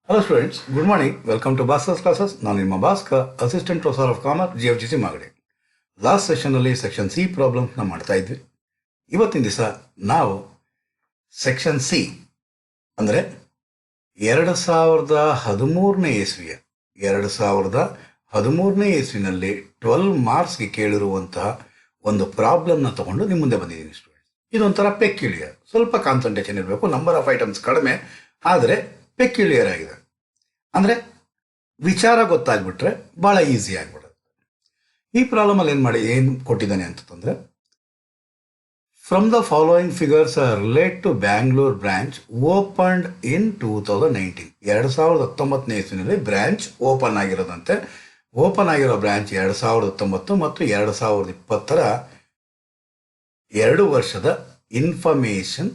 Hello students, good morning. Welcome to Bhaskar's classes. ನಾನು ನಿಮ್ಮ Bhaskar, assistant professor of commerce GFGC Magadi. Last ಸೆಷನ್ನಲ್ಲಿ section C ಪ್ರಾಬ್ಲಮ್ಸ್ನ ಮಾಡ್ತಾ ಇದ್ವಿ. ಇವತ್ತಿನ ದಿವಸ ನಾವು ಸೆಕ್ಷನ್ ಸಿ ಅಂದರೆ 2013ನೇ ಇಸ್ವಿಯ 2013ನೇ ಇಸ್ವಿನಲ್ಲಿ 12 ಮಾರ್ಕ್ಸ್ಗೆ ಕೇಳಿರುವಂತಹ ಒಂದು ಪ್ರಾಬ್ಲಮ್ನ ತಗೊಂಡು ನಿಮ್ಮ ಮುಂದೆ ಬಂದಿದ್ದೀನಿ ಸ್ಟೂಡೆಂಟ್ಸ್. ಇದೊಂಥರ ಪೆಕ್ಯುಲಿಯರ್, ಸ್ವಲ್ಪ ಕಾನ್ಸಂಟ್ರೇಷನ್ ಇರಬೇಕು, ನಂಬರ್ ಆಫ್ ಐಟಮ್ಸ್ ಕಡಿಮೆ, ಆದರೆ ಪೆಕ್ಯುಲಿಯರ್ ಆಗಿದೆ. ಅಂದರೆ ವಿಚಾರ ಗೊತ್ತಾಗ್ಬಿಟ್ರೆ ಭಾಳ ಈಸಿ ಆಗಿಬಿಡುತ್ತೆ. ಈ ಪ್ರಾಬ್ಲಮಲ್ಲಿ ಏನು ಕೊಟ್ಟಿದ್ದಾನೆ ಅಂತಂದರೆ, from the following figures relate to Bangalore branch opened in 2019. 2019ನೇ ಇಸ್ವಿನಲ್ಲಿ ಬ್ರಾಂಚ್ ಓಪನ್ ಆಗಿರೋದಂತೆ. ಓಪನ್ ಆಗಿರೋ ಬ್ರಾಂಚ್ 2019 ಮತ್ತು 2020ರ 2 ವರ್ಷದ ಇನ್ಫಾರ್ಮೇಷನ್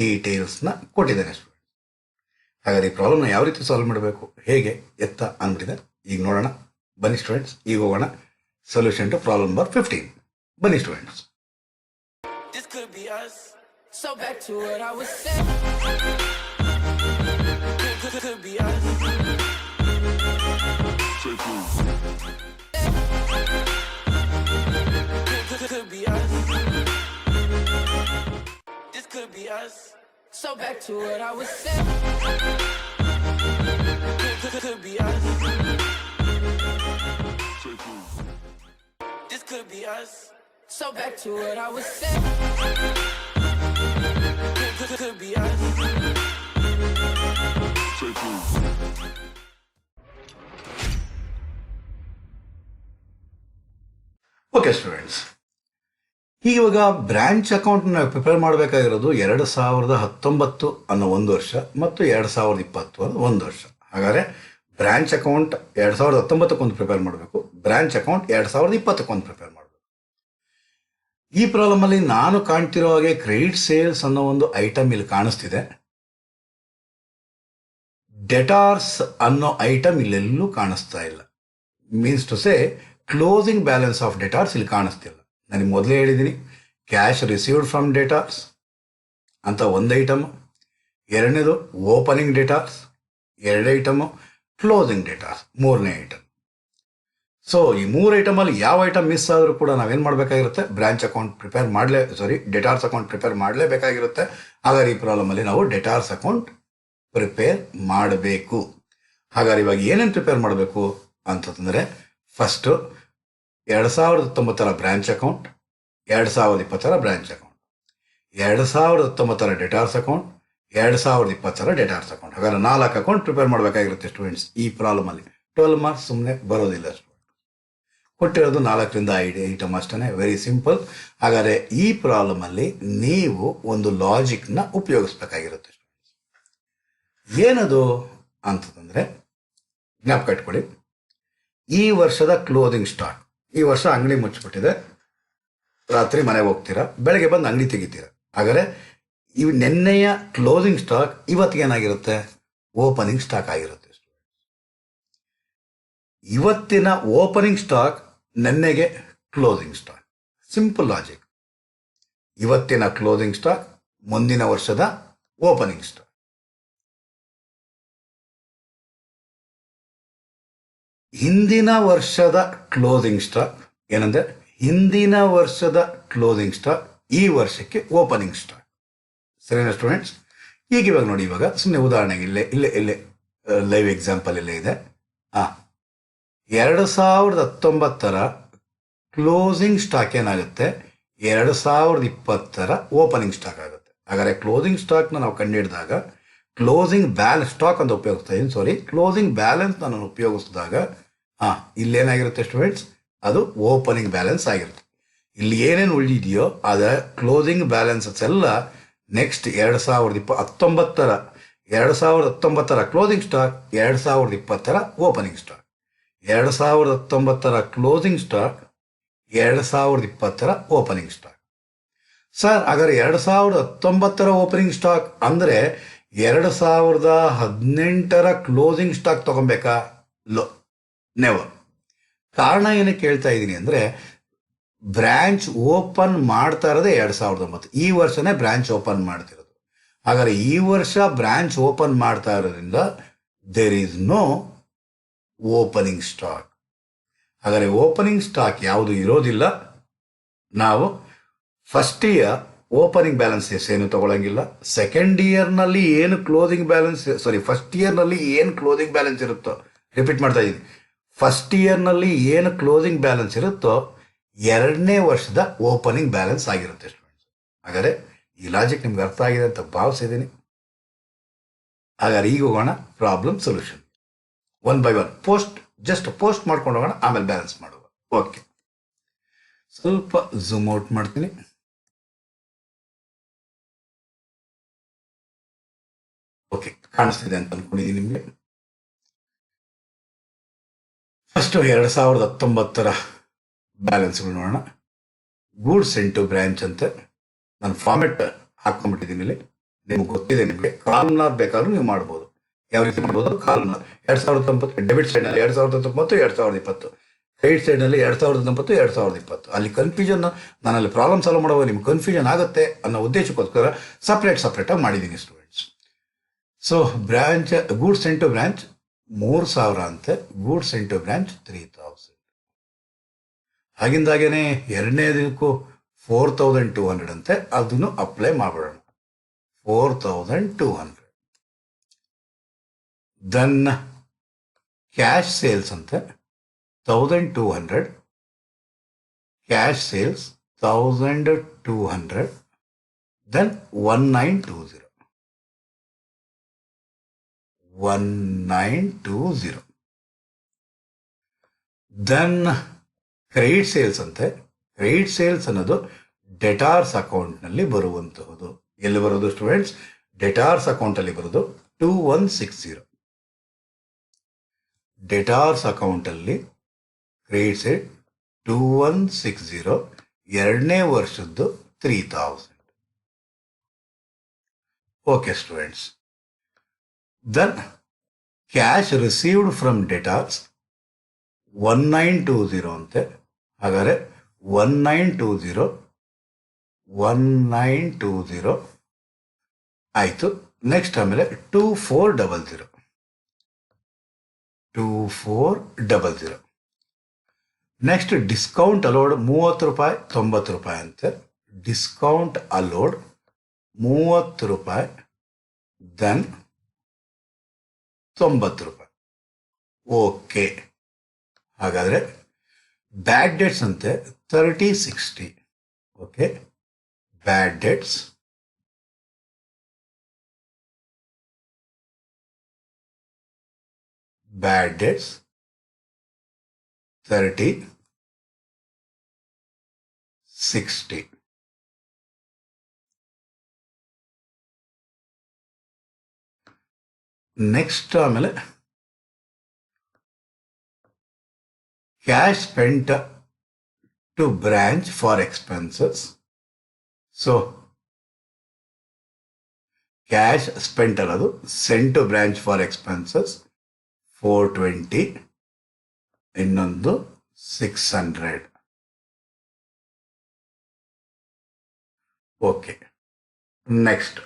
ಡೀಟೇಲ್ಸ್ನ ಕೊಟ್ಟಿದ್ದಾನೆ. ಹಾಗಾದ್ರೆ ಈ ಪ್ರಾಬ್ಲಮ್ನ ಯಾವ ರೀತಿ ಸಾಲ್ವ್ ಮಾಡಬೇಕು, ಹೇಗೆ ಎತ್ತ ಅಂದ್ಬಿಟ್ಟಿದೆ. ಈಗ ನೋಡೋಣ ಬನ್ನಿ ಸ್ಟೂಡೆಂಟ್ಸ್. ಈಗ ಹೋಗೋಣ ಸೊಲ್ಯೂಷನ್ ಟು ಪ್ರಾಬ್ಲಮ್ ನಂಬರ್ 15. ಬನ್ನಿ students. So back to what I was saying. Could be us. This could be us. So back to what I was saying. Could be us. Okay students, ಇವಾಗ branch ಅಕೌಂಟ್ನ prepare ಮಾಡಬೇಕಾಗಿರೋದು 2019 ಅನ್ನೋ 1 ವರ್ಷ ಮತ್ತು 2020 ಅನ್ನೋ 1 ವರ್ಷ. ಹಾಗಾದರೆ ಬ್ರಾಂಚ್ ಅಕೌಂಟ್ 2019 ಪ್ರಿಪೇರ್ ಮಾಡಬೇಕು, ಬ್ರಾಂಚ್ ಅಕೌಂಟ್ 2020 ಪ್ರಿಪೇರ್ ಮಾಡಬೇಕು. ಈ ಪ್ರಾಬ್ಲಮಲ್ಲಿ ನಾನು ಕಾಣ್ತಿರೋ ಹಾಗೆ ಕ್ರೆಡಿಟ್ ಸೇಲ್ಸ್ ಅನ್ನೋ ಒಂದು ಐಟಮ್ ಇಲ್ಲಿ ಕಾಣಿಸ್ತಿದೆ. ಡೆಟಾರ್ಸ್ ಅನ್ನೋ ಐಟಮ್ ಇಲ್ಲೆಲ್ಲೂ ಕಾಣಿಸ್ತಾ ಇಲ್ಲ. Means to say closing balance of debtors ಇಲ್ಲಿ ಕಾಣಿಸ್ತಿಲ್ಲ. ನಾನು ಮೊದಲೇ ಹೇಳಿದ್ದೀನಿ, ಕ್ಯಾಶ್ ರಿಸೀವ್ಡ್ ಫ್ರಮ್ ಡೆಟಾರ್ಸ್ ಅಂತ ಒಂದು ಐಟಮ್, ಎರಡನೇದು ಓಪನಿಂಗ್ ಡೆಟಾರ್ಸ್, 2 ಐಟಮು, ಕ್ಲೋಸಿಂಗ್ ಡೆಟಾರ್ಸ್ 3ನೇ ಐಟಮ್. ಸೊ ಈ 3 ಐಟಮಲ್ಲಿ ಯಾವ ಐಟಮ್ ಮಿಸ್ ಆದರೂ ಕೂಡ ನಾವೇನು ಮಾಡಬೇಕಾಗಿರುತ್ತೆ, ಬ್ರಾಂಚ್ ಅಕೌಂಟ್ ಡೆಟಾರ್ಸ್ ಅಕೌಂಟ್ ಪ್ರಿಪೇರ್ ಮಾಡಲೇಬೇಕಾಗಿರುತ್ತೆ. ಹಾಗಾದ್ರೆ ಈ ಪ್ರಾಬ್ಲಮಲ್ಲಿ ನಾವು ಡೆಟಾರ್ಸ್ ಅಕೌಂಟ್ ಪ್ರಿಪೇರ್ ಮಾಡಬೇಕು. ಹಾಗಾದ್ರೆ ಇವಾಗ ಏನೇನು ಪ್ರಿಪೇರ್ ಮಾಡಬೇಕು ಅಂತಂದರೆ, ಫಸ್ಟು 2019ರ ಬ್ರಾಂಚ್ ಅಕೌಂಟ್, 2020ರ ಬ್ರಾಂಚ್ ಅಕೌಂಟ್, 2019ರ ಡೆಟಾರ್ಸ್ ಅಕೌಂಟ್, 2020ರ ಡೆಟಾರ್ಸ್ ಅಕೌಂಟ್. ಹಾಗಾದ್ರೆ 4 ಅಕೌಂಟ್ ಪ್ರಿಪೇರ್ ಮಾಡಬೇಕಾಗಿರುತ್ತೆ ಸ್ಟೂಡೆಂಟ್ಸ್. ಈ ಪ್ರಾಬ್ಲಮಲ್ಲಿ 12 ಮಾರ್ಕ್ಸ್ ಸುಮ್ಮನೆ ಬರೋದಿಲ್ಲ ಸ್ಟೂಡೆಂಟ್. ಕೊಟ್ಟಿರೋದು 4ರಿಂದ 5 ಐಟಮ್ ಅಷ್ಟೇ, ವೆರಿ ಸಿಂಪಲ್. ಹಾಗಾದರೆ ಈ ಪ್ರಾಬ್ಲಮಲ್ಲಿ ನೀವು ಒಂದು ಲಾಜಿಕ್ನ ಉಪಯೋಗಿಸ್ಬೇಕಾಗಿರುತ್ತೆ ಸ್ಟೂಡೆಂಟ್ಸ್. ಏನದು ಅಂತಂದರೆ, ಜ್ಞಾಪಕ ಇಟ್ಕೊಳ್ಳಿ, ಈ ವರ್ಷದ ಕ್ಲೋಸಿಂಗ್ ಸ್ಟಾಕ್. ಈ ವರ್ಷ ಅಂಗಡಿ ಮುಚ್ಚಿಬಿಟ್ಟಿದೆ, ರಾತ್ರಿ ಮನೆಗೆ ಹೋಗ್ತೀರಾ, ಬೆಳಗ್ಗೆ ಬಂದು ಅಂಗಡಿ ತೆಗಿತೀರಾ. ಹಾಗಾದರೆ ಇವು ನೆನ್ನೆಯ ಕ್ಲೋಸಿಂಗ್ ಸ್ಟಾಕ್ ಇವತ್ತಿಗೇನಾಗಿರುತ್ತೆ, ಓಪನಿಂಗ್ ಸ್ಟಾಕ್ ಆಗಿರುತ್ತೆ. ಇವತ್ತಿನ ಓಪನಿಂಗ್ ಸ್ಟಾಕ್ ನೆನ್ನೆಗೆ ಕ್ಲೋಸಿಂಗ್ ಸ್ಟಾಕ್. Simple logic. ಇವತ್ತಿನ ಕ್ಲೋಸಿಂಗ್ ಸ್ಟಾಕ್ ಮುಂದಿನ ವರ್ಷದ ಓಪನಿಂಗ್ ಸ್ಟಾಕ್. ಹಿಂದಿನ ವರ್ಷದ ಕ್ಲೋಸಿಂಗ್ ಸ್ಟಾಕ್ ಏನಂದ್ರೆ, ಹಿಂದಿನ ವರ್ಷದ ಕ್ಲೋಸಿಂಗ್ ಸ್ಟಾಕ್ ಈ ವರ್ಷಕ್ಕೆ ಓಪನಿಂಗ್ ಸ್ಟಾಕ್. ಸರಿನಾ ಸ್ಟೂಡೆಂಟ್ಸ್? ಈಗ ಇವಾಗ ನೋಡಿ, ಇವಾಗ ಸುಮ್ಮನೆ ಉದಾಹರಣೆಗೆ ಇಲ್ಲೇ ಲೈವ್ ಎಕ್ಸಾಂಪಲ್ ಇಲ್ಲೇ ಇದೆ. 2019ರ ಕ್ಲೋಸಿಂಗ್ ಸ್ಟಾಕ್ ಏನಾಗುತ್ತೆ, 2020ರ ಓಪನಿಂಗ್ ಸ್ಟಾಕ್ ಆಗುತ್ತೆ. ಹಾಗಾದರೆ ಕ್ಲೋಸಿಂಗ್ ಸ್ಟಾಕ್ನ ನಾವು ಕಂಡುಹಿಡಿದಾಗ, ಕ್ಲೋಸಿಂಗ್ ಬ್ಯಾಲೆನ್ಸ್ ಸ್ಟಾಕ್ ಅಂತ ಉಪಯೋಗಿಸ್ತಾ ಇದ್ದೀನಿ, ಕ್ಲೋಸಿಂಗ್ ಬ್ಯಾಲೆನ್ಸ್ನ ನಾನು ಉಪಯೋಗಿಸಿದಾಗ ಇಲ್ಲೇನಾಗಿರುತ್ತೆ ಸ್ಟೂಡೆಂಟ್ಸ್, ಅದು ಓಪನಿಂಗ್ ಬ್ಯಾಲೆನ್ಸ್ ಆಗಿರುತ್ತೆ. ಇಲ್ಲಿ ಏನೇನು ಉಳಿದಿದೆಯೋ ಅದ ಕ್ಲೋಸಿಂಗ್ ಬ್ಯಾಲೆನ್ಸಸ್ ಎಲ್ಲ ನೆಕ್ಸ್ಟ್ 2019ರ ಕ್ಲೋಸಿಂಗ್ ಸ್ಟಾಕ್, 2020ರ ಓಪನಿಂಗ್ ಸ್ಟಾಕ್, 2019ರ ಕ್ಲೋಸಿಂಗ್ ಸ್ಟಾಕ್, 2020ರ ಓಪನಿಂಗ್ ಸ್ಟಾಕ್. ಸರ್ ಹಾಗಾದ್ರೆ 2019ರ ಓಪನಿಂಗ್ ಸ್ಟಾಕ್ ಅಂದರೆ 2018ರ ಕ್ಲೋಸಿಂಗ್ ಸ್ಟಾಕ್ ತಗೊಬೇಕಾ? ನೆವರ್. ಕಾರಣ ಏನಕ್ಕೆ ಕೇಳ್ತಾ ಇದ್ದೀನಿ ಅಂದರೆ, ಬ್ರಾಂಚ್ ಓಪನ್ ಮಾಡ್ತಾ ಇರೋದೇ 2019, ಈ ವರ್ಷನೇ ಬ್ರಾಂಚ್ ಓಪನ್ ಮಾಡ್ತಿರೋದು. ಹಾಗಾದ್ರೆ ಈ ವರ್ಷ ಬ್ರಾಂಚ್ ಓಪನ್ ಮಾಡ್ತಾ ಇರೋದ್ರಿಂದ there is no opening stock. ಹಾಗಾದರೆ ಓಪನಿಂಗ್ ಸ್ಟಾಕ್ ಯಾವುದು ಇರೋದಿಲ್ಲ. ನಾವು ಫಸ್ಟ್ ಇಯರ್ ಓಪನಿಂಗ್ ಬ್ಯಾಲೆನ್ಸಸ್ ಏನು ತಗೊಳ್ಳಂಗಿಲ್ಲ. ಸೆಕೆಂಡ್ ಇಯರ್ನಲ್ಲಿ ಏನು ಕ್ಲೋಸಿಂಗ್ ಬ್ಯಾಲೆನ್ಸ್, ಫಸ್ಟ್ ಇಯರ್ನಲ್ಲಿ ಏನು ಕ್ಲೋಸಿಂಗ್ ಬ್ಯಾಲೆನ್ಸ್ ಇರುತ್ತೋ, ರಿಪೀಟ್ ಮಾಡ್ತಾ ಇದ್ದೀನಿ, ಫಸ್ಟ್ ಇಯರ್ನಲ್ಲಿ ಏನು ಕ್ಲೋಸಿಂಗ್ ಬ್ಯಾಲೆನ್ಸ್ ಇರುತ್ತೋ ಎರಡನೇ ವರ್ಷದ ಓಪನಿಂಗ್ ಬ್ಯಾಲೆನ್ಸ್ ಆಗಿರುತ್ತೆ ಸ್ಟೂಡೆಂಟ್ಸ್. ಹಾಗಾದರೆ ಈ ಲಾಜಿಕ್ ನಿಮ್ಗೆ ಅರ್ಥ ಆಗಿದೆ ಅಂತ ಭಾವಿಸಿದ್ದೀನಿ. ಹಾಗಾದ್ರೆ ಈಗ ಹೋಗೋಣ problem solution. One by one post ಮಾಡ್ಕೊಂಡು ಹೋಗೋಣ, ಆಮೇಲೆ ಬ್ಯಾಲೆನ್ಸ್ ಮಾಡುವ. ಓಕೆ, ಸ್ವಲ್ಪ ಝೂಮ್ ಔಟ್ ಮಾಡ್ತೀನಿ. ಓಕೆ, ಕಾಣಿಸ್ತಿದೆ ಅಂತ ಅನ್ಕೊಂಡಿದ್ದೀನಿ ನಿಮಗೆ. ಫಸ್ಟ್ 2019 ಬ್ಯಾಲೆನ್ಸ್ಗಳು ನೋಡೋಣ. ಗೂಡ್ಸ್ ಇಂಟು ಬ್ರಾಂಚ್ ಅಂತ ನಾನು ಫಾರ್ಮೆಟ್ ಹಾಕೊಂಡ್ಬಿಟ್ಟಿದ್ದೀನಿ ಇಲ್ಲಿ. ನಿಮ್ಗೆ ಗೊತ್ತಿದೆ, ನಿಮಗೆ ಕಾಲಮ್ನಾರ್ ಬೇಕಾದ್ರೂ ನೀವು ಮಾಡ್ಬೋದು. ಯಾವ ರೀತಿ ಮಾಡ್ಬೋದು? ಕಾಲಮ್ನಾರ್ 2019 ಡೆಬಿಟ್ ಸೈಡ್ನಲ್ಲಿ 2019 2020, ಕ್ರೆಡಿಟ್ ಸೈಡ್ನಲ್ಲಿ 2019 2020. ಅಲ್ಲಿ ಕನ್ಫ್ಯೂಷನ್, ನಾನು ಅಲ್ಲಿ ಪ್ರಾಬ್ಲಮ್ ಸಾಲ್ವ್ ಮಾಡುವಾಗ ನಿಮ್ಗೆ ಕನ್ಫ್ಯೂಷನ್ ಆಗುತ್ತೆ ಅನ್ನೋ ಉದ್ದೇಶಕ್ಕೋಸ್ಕರ ಸಪ್ರೇಟಾಗಿ ಮಾಡಿದ್ದೀನಿ students. So branch goods into branch 3000 ಅಂತೆ, ಗೂಡ್ಸ್ ಇಂಟು ಬ್ರಾಂಚ್ 3000. ಹಾಗಿಂದಾಗೇನೆ ಎರಡನೇದಕ್ಕೂ 4200 ಅಂತೆ, ಅದನ್ನು ಅಪ್ಲೈ ಮಾಡ್ಬಿಡೋಣ. 4200. ದೆನ್ ಕ್ಯಾಶ್ ಸೇಲ್ಸ್ ಅಂತೆ 1200, cash sales 1200. Then 1920. Then credit sales ಅಂತೆ. ಕ್ರೆಡಿಟ್ ಸೇಲ್ಸ್ ಅನ್ನೋದು ಡೆಟಾರ್ಸ್ ಅಕೌಂಟ್ನಲ್ಲಿ ಬರುವಂತಹುದು. ಎಲ್ಲಿ ಬರೋದು ಸ್ಟೂಡೆಂಟ್ಸ್? ಡೆಟಾರ್ಸ್ ಅಕೌಂಟಲ್ಲಿ ಬರೋದು 2160. ಡೆಟಾರ್ಸ್ ಅಕೌಂಟಲ್ಲಿ ಕ್ರೆಡಿಟ್ ಸೇಲ್ 2160, ಎರಡನೇ ವರ್ಷದ್ದು 3000. Okay students. Then cash received from debtors 1920 ಅಂತೆ. ಹಾಗಾದರೆ 1920 ಆಯಿತು. ನೆಕ್ಸ್ಟ್ ಆಮೇಲೆ 2400. ನೆಕ್ಸ್ಟ್ ಡಿಸ್ಕೌಂಟ್ ಅಲೋಡ್ 30 ರೂಪಾಯಿ 90 ರೂಪಾಯಿ ಅಂತೆ. ಡಿಸ್ಕೌಂಟ್ ಅಲೋಡ್ 30 ರೂಪಾಯಿ, ದೆನ್ 90 ರೂಪಾಯಿ. ಓಕೆ, ಹಾಗಾದರೆ ಬ್ಯಾಡ್ ಡೇಟ್ಸ್ ಅಂತೆ 3060. Okay, bad debts 3060. ನೆಕ್ಸ್ಟ್ ಆಮೇಲೆ cash spent to branch for expenses. So cash spent ಅನ್ನೋದು sent to branch for expenses 420, ಇನ್ನೊಂದು 600. Okay, next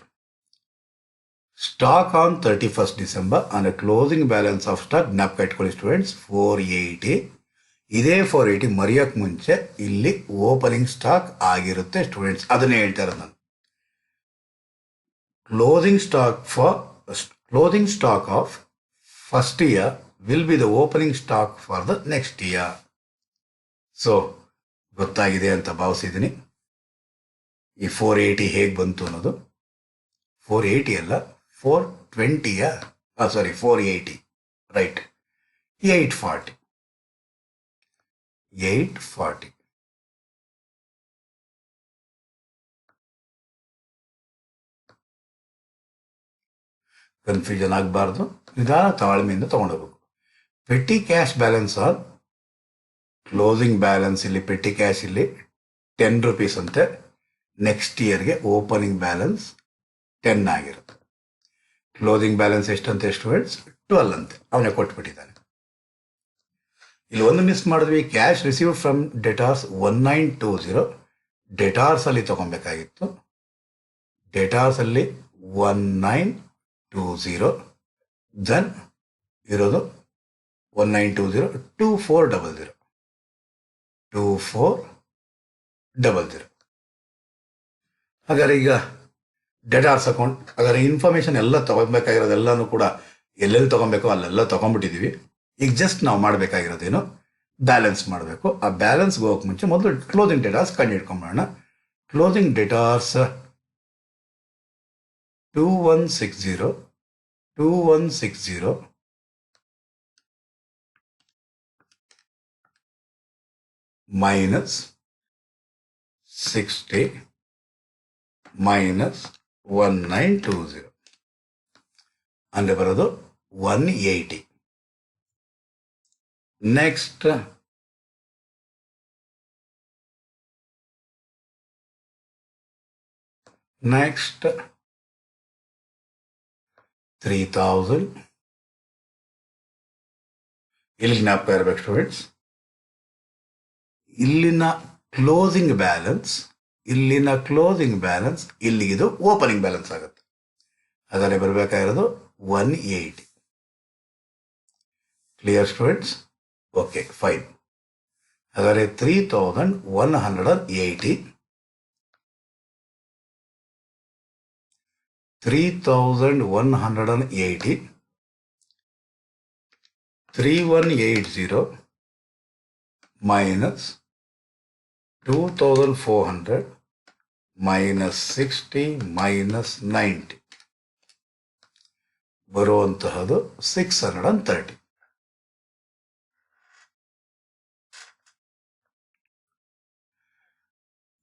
stock on 31st December on a closing balance of stock. ಜ್ಞಾಪಕ ಇಟ್ಕೊಳ್ಳಿ students, 480. ಇದೇ 480 ಮರೆಯೋಕ್ಕೆ ಮುಂಚೆ ಇಲ್ಲಿ opening stock ಆಗಿರುತ್ತೆ students. ಅದನ್ನೇ ಹೇಳ್ತಾ ಇರೋದು ನಾನು. Closing stock of first year will be the opening stock for the next year. So ಗೊತ್ತಾಗಿದೆ ಅಂತ ಭಾವಿಸಿದ್ದೀನಿ. ಈ 480 ಹೇಗೆ ಬಂತು ಅನ್ನೋದು. 480 ಅಲ್ಲ, 420, 480, ರೈಟ್. 840. ಕನ್ಫ್ಯೂಷನ್ ಆಗಬಾರ್ದು, ನಿಧಾನ ತಾಳ್ಮೆಯಿಂದ ತಗೊಂಡೋಗ್ಬೇಕು. Petty cash balance on closing balance, ಇಲ್ಲಿ ಪೆಟ್ಟಿ ಕ್ಯಾಶ್ ಇಲ್ಲಿ 10 ರೂಪೀಸ್ ಅಂತೆ. ನೆಕ್ಸ್ಟ್ ಇಯರ್ಗೆ ಓಪನಿಂಗ್ ಬ್ಯಾಲೆನ್ಸ್ 10 ಆಗಿರುತ್ತೆ. Closing balance ಎಷ್ಟಂತೆ students? 12 ಅಂತೆ. ಅವನೇ ಕೊಟ್ಬಿಟ್ಟಿದ್ದಾನೆ. ಇಲ್ಲಿ ಒಂದು ಮಿಸ್ ಮಾಡಿದ್ವಿ. Cash receive from debtors 1920. Debtors ಅಲ್ಲಿ ತಗೊಬೇಕಾಗಿತ್ತು. ಡೆಟಾರ್ಸ್ ಅಲ್ಲಿ 1920. ದೆನ್ ಇರೋದು 1920 2400. ಹಾಗಾದ್ರೆ ಈಗ ಡೆಟಾರ್ಸ್ ಅಕೌಂಟ್, ಹಾಗಾದ್ರೆ ಇನ್ಫಾರ್ಮೇಶನ್ ಎಲ್ಲ ತಗೊಬೇಕಾಗಿರೋದೆಲ್ಲನೂ ಕೂಡ ಎಲ್ಲೆಲ್ಲಿ ತಗೊಬೇಕೋ ಅಲ್ಲೆಲ್ಲ ತಗೊಂಡ್ಬಿಟ್ಟಿದೀವಿ. ಈಗ ಜಸ್ಟ್ ನಾವು ಮಾಡಬೇಕಾಗಿರೋದೇನು, ಬ್ಯಾಲೆನ್ಸ್ ಮಾಡಬೇಕು. ಆ ಬ್ಯಾಲೆನ್ಸ್ಗೆ ಹೋಗಕ್ಕೆ ಮುಂಚೆ ಮೊದಲು ಕ್ಲೋಸಿಂಗ್ ಡೇಟಾರ್ಸ್ ಕಂಡು ಹಿಡ್ಕೊಂಬೋಣ. ಕ್ಲೋಸಿಂಗ್ ಡೇಟಾರ್ಸ್ 2160 ಮೈನಸ್ 60 ಮೈನಸ್ 1920 ಅಂದರೆ ಬರೋದು 180. Next next 3000. ಇಲ್ಲಿ ಜ್ಞಾಪಕ ಇರಬೇಕು ಸ್ಟೂಡೆಂಟ್ಸ್, ಇಲ್ಲಿನ ಕ್ಲೋಸಿಂಗ್ ಬ್ಯಾಲೆನ್ಸ್ ಇಲ್ಲಿಗಿದು ಓಪನಿಂಗ್ ಬ್ಯಾಲೆನ್ಸ್ ಆಗುತ್ತೆ. ಹಾಗಾದ್ರೆ ಬರಬೇಕಾಗಿರೋದು 180. Clear students? Okay, fine. ಹಾಗಾದ್ರೆ 3180 3180 ಮೈನಸ್ 2400 ಮೈನಸ್ 60 ಮೈನಸ್ 90 ಬರುವಂತಹದ್ದು 630.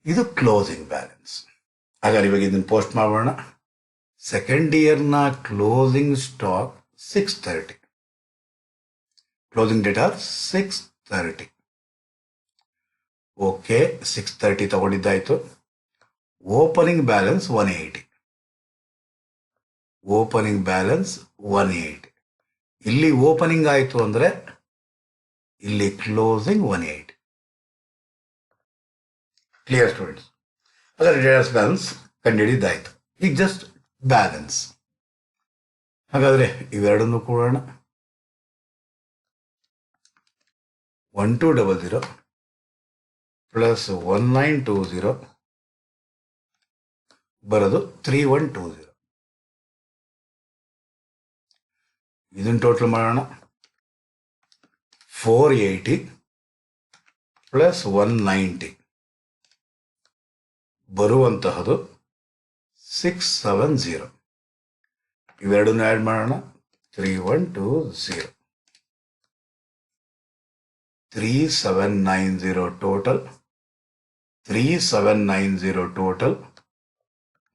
ಇದು ಕ್ಲೋಸಿಂಗ್ ಬ್ಯಾಲೆನ್ಸ್. ಹಾಗಾದ್ರೆ ಇವಾಗ ಇದನ್ನು ಪೋಸ್ಟ್ ಮಾಡೋಣ. ಸೆಕೆಂಡ್ ಇಯರ್ನ closing stock 630, closing data 630. Okay, 630 ತಗೊಂಡಿದ್ದಾಯ್ತು. Opening balance 180. ಇಲ್ಲಿ ಓಪನಿಂಗ್ ಆಯಿತು ಅಂದರೆ ಇಲ್ಲಿ ಕ್ಲೋಸಿಂಗ್ 180. Clear students? ಹಾಗಾದ್ರೆ ಡೇಟಾಸ್ ಬ್ಯಾಲೆನ್ಸ್ ಕಂಡುಹಿಡಿದಾಯ್ತು. ಈಗ ಜಸ್ಟ್ ಬ್ಯಾಲೆನ್ಸ್. ಹಾಗಾದ್ರೆ ಇವೆರಡನ್ನು ಕೂಡೋಣ. 1200 ಪ್ಲಸ್ 1920 ಬರೋದು 3120. ಇದನ್ನು ಟೋಟಲ್ ಮಾಡೋಣ. 480 ಪ್ಲಸ್ 190 ಬರುವಂತಹದ್ದು 670. ಇವೆರಡನ್ನು ಆ್ಯಡ್ ಮಾಡೋಣ. 3120 3790 ಟೋಟಲ್. 3790 ಟೋಟಲ್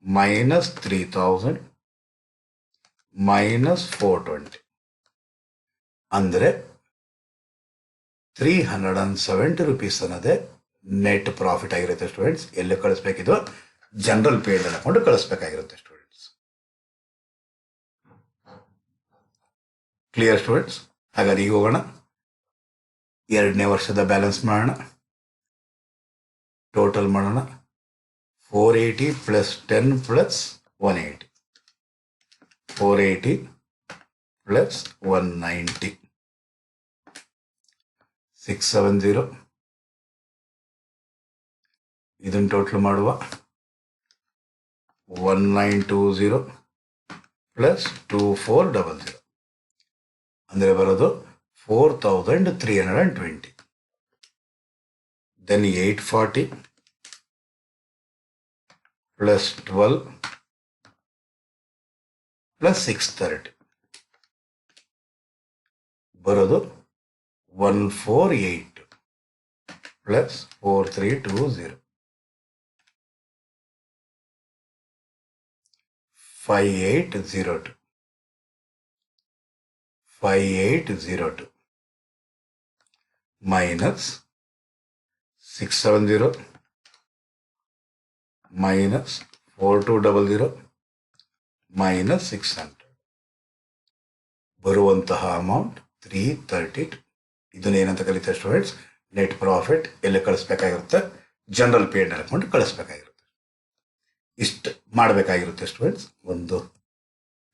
ಮೈನಸ್ 3000 ಮೈನಸ್ 420 ಅಂದರೆ 370 rupees ಅನ್ನೋದೇ ನೆಟ್ ಪ್ರಾಫಿಟ್ ಆಗಿರುತ್ತೆ ಸ್ಟೂಡೆಂಟ್ಸ್. ಎಲ್ಲಿ ಕಳಿಸ್ಬೇಕಿದು? ಜನರಲ್ ಪೇಡ್ ಅಕೌಂಟ್ ಕಳಿಸ್ಬೇಕಾಗಿರುತ್ತೆ ಸ್ಟೂಡೆಂಟ್ಸ್. Clear students? ಹಾಗಾದ್ರೆ ಈಗ ಹೋಗೋಣ, ಎರಡನೇ ವರ್ಷದ ಬ್ಯಾಲೆನ್ಸ್ ಮಾಡೋಣ. ಟೋಟಲ್ ಮಾಡೋಣ. 480 ಪ್ಲಸ್ 10 ಪ್ಲಸ್ 180, 480 ಪ್ಲಸ್ 190 670. ಇದನ್ನು ಟೋಟಲ್ ಮಾಡುವ. 1920 ಪ್ಲಸ್ 2400 ಅಂದರೆ ಬರೋದು 4320. ದೆನ್ 840 ಪ್ಲಸ್ 12 ಪ್ಲಸ್ 630 ಬರೋದು 1480 ಪ್ಲಸ್ 4320 5802 5802 ಮೈನಸ್ 670 ಮೈನಸ್ 4200 ಮೈನಸ್ 600 ಬರುವಂತಹ ಅಮೌಂಟ್ 332. ಇದನ್ನ ಏನಂತ ಕರೀತಾರೆ ಸ್ಟೂಡೆಂಟ್ಸ್? Net profit. ಎಲ್ಲಿ ಕಳಿಸ್ಬೇಕಾಗಿರುತ್ತೆ? ಜನರಲ್ ಪೇಡ್ ಅಕೌಂಟ್ ಕಳಿಸ್ಬೇಕಾಗಿರುತ್ತೆ. ಇಷ್ಟು ಮಾಡಬೇಕಾಗಿರುತ್ತೆ ಸ್ಟೂಡೆಂಟ್ಸ್.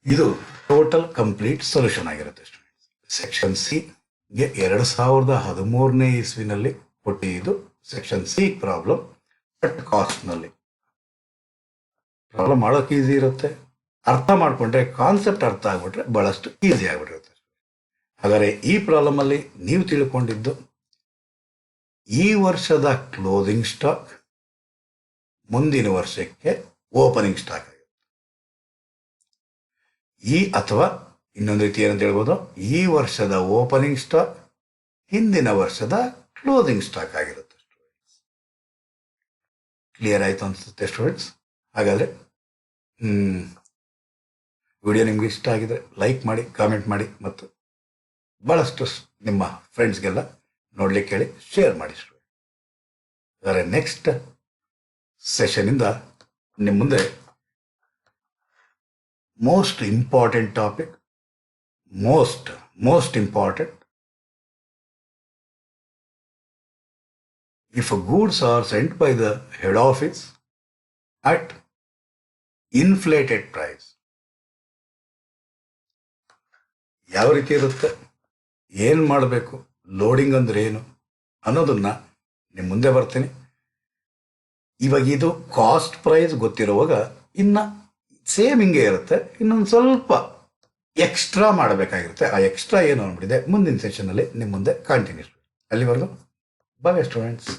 ಇದು ಟೋಟಲ್ ಕಂಪ್ಲೀಟ್ ಸೊಲ್ಯೂಷನ್ ಆಗಿರುತ್ತೆ ಸ್ಟೂಡೆಂಟ್ಸ್. ಸೆಕ್ಷನ್ ಸಿಗೆ 2013ನೇ ಇಸ್ವಿನಲ್ಲಿ ಕೊಟ್ಟಿದ್ದು ಸೆಕ್ಷನ್ ಸಿ ಪ್ರಾಬ್ಲಮ್ ಬಟ್ ಕಾಸ್ಟ್ನಲ್ಲಿ. ಪ್ರಾಬ್ಲಮ್ ಮಾಡೋಕೆ ಈಸಿ ಇರುತ್ತೆ, ಅರ್ಥ ಮಾಡಿಕೊಂಡ್ರೆ ಕಾನ್ಸೆಪ್ಟ್ ಅರ್ಥ ಆಗ್ಬಿಟ್ರೆ ಬಹಳಷ್ಟು ಈಸಿ ಆಗ್ಬಿಟ್ಟಿರುತ್ತೆ. ಹಾಗಾದರೆ ಈ ಪ್ರಾಬ್ಲಮಲ್ಲಿ ನೀವು ತಿಳ್ಕೊಂಡಿದ್ದು ಈ ವರ್ಷದ ಕ್ಲೋಸಿಂಗ್ ಸ್ಟಾಕ್ ಮುಂದಿನ ವರ್ಷಕ್ಕೆ ಓಪನಿಂಗ್ ಸ್ಟಾಕ್ ಆಗುತ್ತೆ. ಅಥವಾ ಇನ್ನೊಂದು ರೀತಿ ಏನಂತ ಹೇಳ್ಬೋದು, ಈ ವರ್ಷದ ಓಪನಿಂಗ್ ಸ್ಟಾಕ್ ಹಿಂದಿನ ವರ್ಷದ ಕ್ಲೋಸಿಂಗ್ ಸ್ಟಾಕ್ ಆಗಿರುತ್ತೆ. ಕ್ಲಿಯರ್ ಆಯಿತು ಅನಿಸುತ್ತೆ ಸ್ಟೂಡೆಂಟ್ಸ್. ಹಾಗಾದರೆ ವಿಡಿಯೋ ನಿಮ್ಗೆ ಇಷ್ಟ ಆಗಿದ್ರೆ ಲೈಕ್ ಮಾಡಿ, ಕಾಮೆಂಟ್ ಮಾಡಿ ಮತ್ತು ಭಾಳಷ್ಟು ನಿಮ್ಮ ಫ್ರೆಂಡ್ಸ್ಗೆಲ್ಲ ನೋಡ್ಲಿಕ್ಕೆ ಹೇಳಿ ಶೇರ್ ಮಾಡಿ ಸ್ಟೂಡೆಂಟ್. ಹಾಗಾದರೆ ನೆಕ್ಸ್ಟ್ ಸೆಷನಿಂದ ನಿಮ್ಮ ಮುಂದೆ most important topic, most important, if goods are sent by the head office at inflated price, ಯಾವ ರೀತಿ ಇರುತ್ತೆ, ಏನು ಮಾಡಬೇಕು, ಲೋಡಿಂಗ್ ಅಂದ್ರೆ ಏನು ಅನ್ನೋದನ್ನ ನಿಮ್ಮ ಮುಂದೆ ಬರ್ತೀನಿ. ಇವಾಗ ಇದು ಕಾಸ್ಟ್ ಪ್ರೈಸ್ ಗೊತ್ತಿರುವಾಗ ಇನ್ನು ಸೇಮ್ ಹಿಂಗೆ ಇರುತ್ತೆ, ಇನ್ನೊಂದು ಸ್ವಲ್ಪ ಎಕ್ಸ್ಟ್ರಾ ಮಾಡಬೇಕಾಗಿರುತ್ತೆ. ಆ ಎಕ್ಸ್ಟ್ರಾ ಏನು ಅಂದ್ಬಿಟ್ಟಿದೆ ಮುಂದಿನ ಸೆಷನಲ್ಲಿ ನಿಮ್ಮ ಮುಂದೆ ಕಂಟಿನ್ಯೂ. ಅಲ್ಲಿವರೆಗೂ ಬಾಯ್ ಸ್ಟೂಡೆಂಟ್ಸ್.